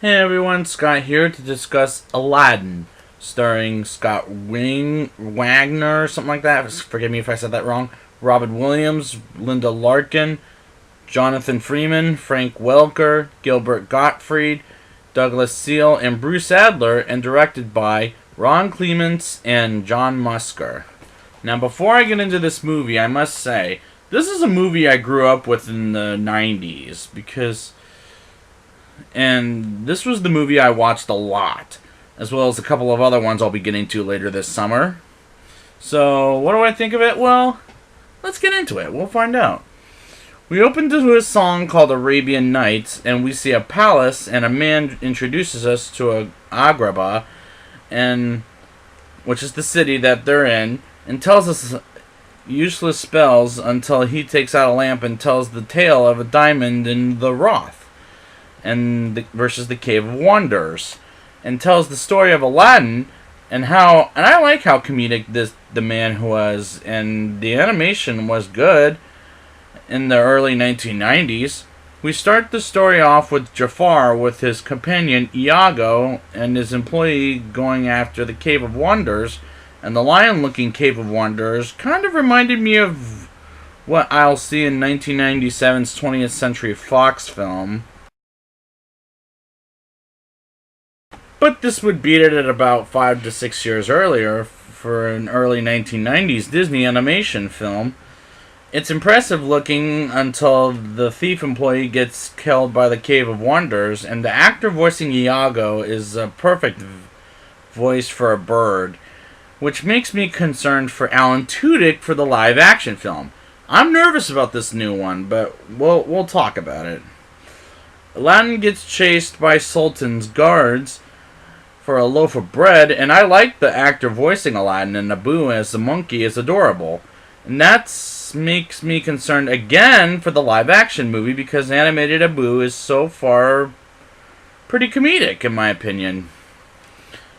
Hey everyone, Scott here to discuss Aladdin, starring Wagner, something like that. Forgive me if I said that wrong. Robin Williams, Linda Larkin, Jonathan Freeman, Frank Welker, Gilbert Gottfried, Douglas Seal, and Bruce Adler, and directed by Ron Clements and John Musker. Now, before I get into this movie, I must say, this is a movie I grew up with in the 90s, and this was the movie I watched a lot, as well as a couple of other ones I'll be getting to later this summer. So, what do I think of it? Well, let's get into it. We'll find out. We open to a song called Arabian Nights, and we see a palace, and a man introduces us to Agrabah, which is the city that they're in, and tells us useless spells until he takes out a lamp and tells the tale of a diamond in the Roth versus the Cave of Wonders, and tells the story of Aladdin and I like how comedic the man was, and the animation was good in the early 1990s. We start the story off with Jafar with his companion Iago and his employee going after the Cave of Wonders, and the lion-looking Cave of Wonders kind of reminded me of what I'll see in 1997's 20th Century Fox film. But this would beat it at about 5 to 6 years earlier for an early 1990s Disney animation film. It's impressive looking until the thief employee gets killed by the Cave of Wonders, and the actor voicing Iago is a perfect voice for a bird, which makes me concerned for Alan Tudyk for the live-action film. I'm nervous about this new one, but we'll talk about it. Aladdin gets chased by Sultan's guards for a loaf of bread, and I like the actor voicing Aladdin, and Abu as the monkey is adorable. And that makes me concerned again for the live-action movie, because animated Abu is so far pretty comedic, in my opinion.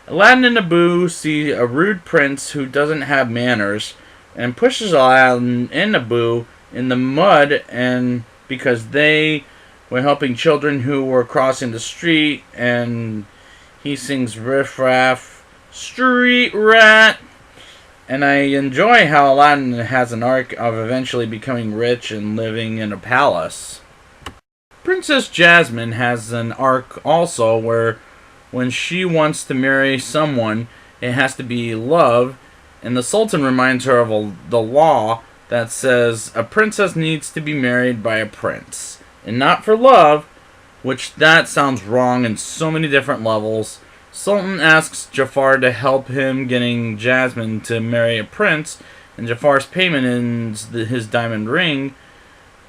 Aladdin and Abu see a rude prince who doesn't have manners, and pushes Aladdin and Abu in the mud, and because they were helping children who were crossing the street, and he sings Riff Raff, Street Rat. And I enjoy how Aladdin has an arc of eventually becoming rich and living in a palace. Princess Jasmine has an arc also where when she wants to marry someone, it has to be love. And the Sultan reminds her of the law that says a princess needs to be married by a prince, and not for love, which that sounds wrong in so many different levels. Sultan asks Jafar to help him getting Jasmine to marry a prince, and Jafar's payment is his diamond ring,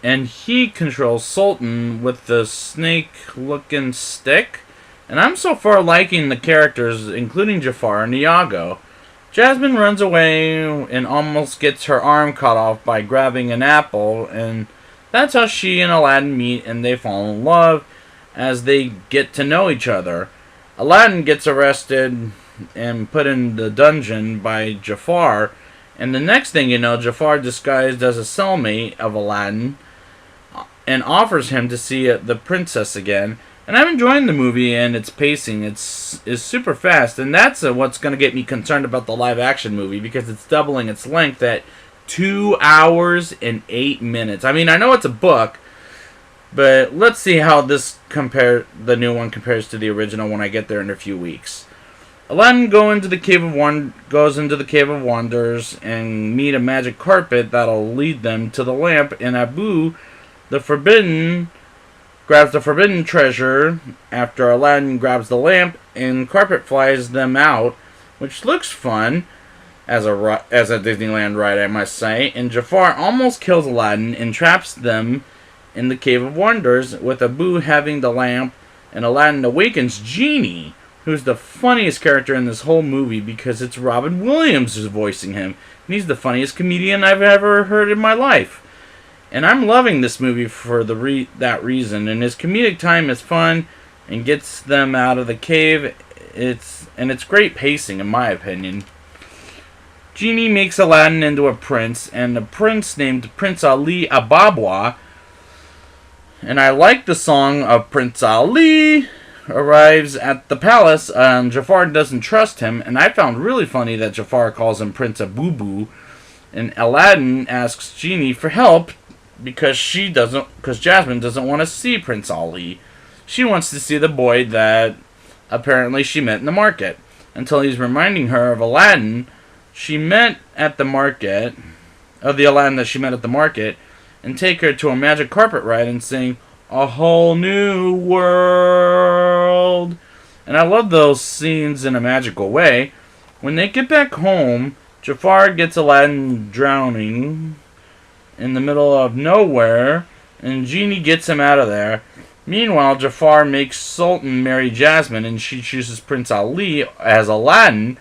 and he controls Sultan with the snake-looking stick. And I'm so far liking the characters, including Jafar and Iago. Jasmine runs away and almost gets her arm cut off by grabbing an apple, and that's how she and Aladdin meet, and they fall in love as they get to know each other. Aladdin gets arrested and put in the dungeon by Jafar, and the next thing you know, Jafar, disguised as a cellmate of Aladdin, and offers him to see the princess again. And I'm enjoying the movie and its pacing. Is super fast, and that's what's going to get me concerned about the live-action movie, because it's doubling its length at 2 hours and 8 minutes. I mean, I know it's a book, but let's see how the new one compares to the original when I get there in a few weeks. Aladdin goes into the Cave of Wonders and meet a magic carpet that'll lead them to the lamp, and Abu, grabs the forbidden treasure after Aladdin grabs the lamp, and carpet flies them out, which looks fun as a Disneyland ride, I must say. And Jafar almost kills Aladdin and traps them in the Cave of Wonders, with Abu having the lamp, and Aladdin awakens Genie, who's the funniest character in this whole movie, because it's Robin Williams who's voicing him, and he's the funniest comedian I've ever heard in my life. And I'm loving this movie for that reason, and his comedic time is fun and gets them out of the cave. It's great pacing, in my opinion. Genie makes Aladdin into a prince, and a prince named Prince Ali Ababwa. And I like the song of Prince Ali arrives at the palace, Jafar doesn't trust him, and I found really funny that Jafar calls him Prince Abubu, and Aladdin asks Genie for help because Jasmine doesn't want to see Prince Ali. She wants to see the boy that apparently she met in the market, until he's reminding her of Aladdin she met at the market, of the Aladdin that she met at the market, and take her to a magic carpet ride and sing "A Whole New World." And I love those scenes in a magical way. When they get back home, Jafar gets Aladdin drowning in the middle of nowhere, and Genie gets him out of there. Meanwhile, Jafar makes Sultan marry Jasmine, and she chooses Prince Ali as Aladdin,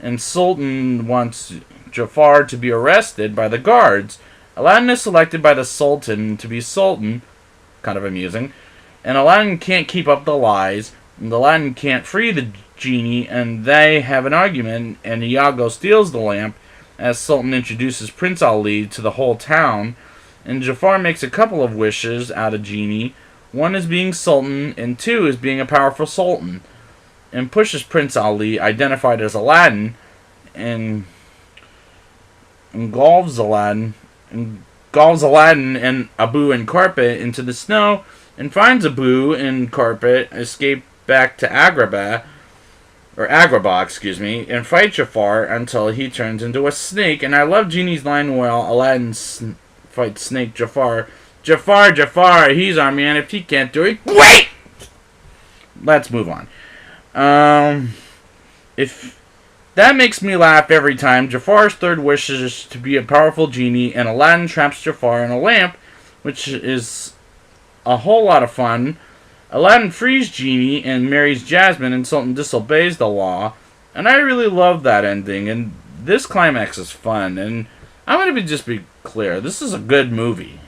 and Sultan wants Jafar to be arrested by the guards. Aladdin is selected by the Sultan to be Sultan, kind of amusing, and Aladdin can't keep up the lies, and Aladdin can't free the Genie, and they have an argument, and Iago steals the lamp as Sultan introduces Prince Ali to the whole town, and Jafar makes a couple of wishes out of Genie. One is being Sultan, and two is being a powerful Sultan, and pushes Prince Ali, identified as Aladdin, and engulfs Aladdin and Abu and Carpet into the snow, and finds Abu and Carpet, escape back to Agrabah, and fight Jafar until he turns into a snake. And I love Genie's line while Aladdin fights Snake Jafar. Jafar, Jafar, he's our man. If he can't do it, wait! Let's move on. If that makes me laugh every time. Jafar's third wish is to be a powerful genie, and Aladdin traps Jafar in a lamp, which is a whole lot of fun. Aladdin frees Genie and marries Jasmine, and Sultan disobeys the law. And I really love that ending, and this climax is fun. And I'm going to just be clear, this is a good movie.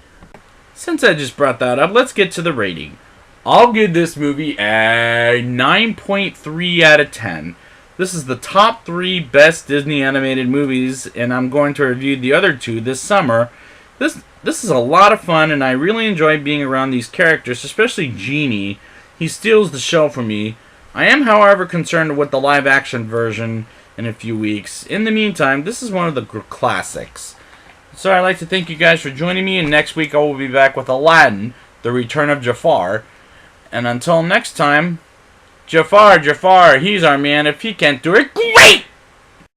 Since I just brought that up, let's get to the rating. I'll give this movie a 9.3 out of 10. This is the top 3 best Disney animated movies, and I'm going to review the other 2 this summer. This is a lot of fun, and I really enjoy being around these characters, especially Genie. He steals the show for me. I am, however, concerned with the live-action version in a few weeks. In the meantime, this is one of the classics. So I'd like to thank you guys for joining me, and next week I will be back with Aladdin, The Return of Jafar. And until next time, Jafar, Jafar, he's our man. If he can't do it, great!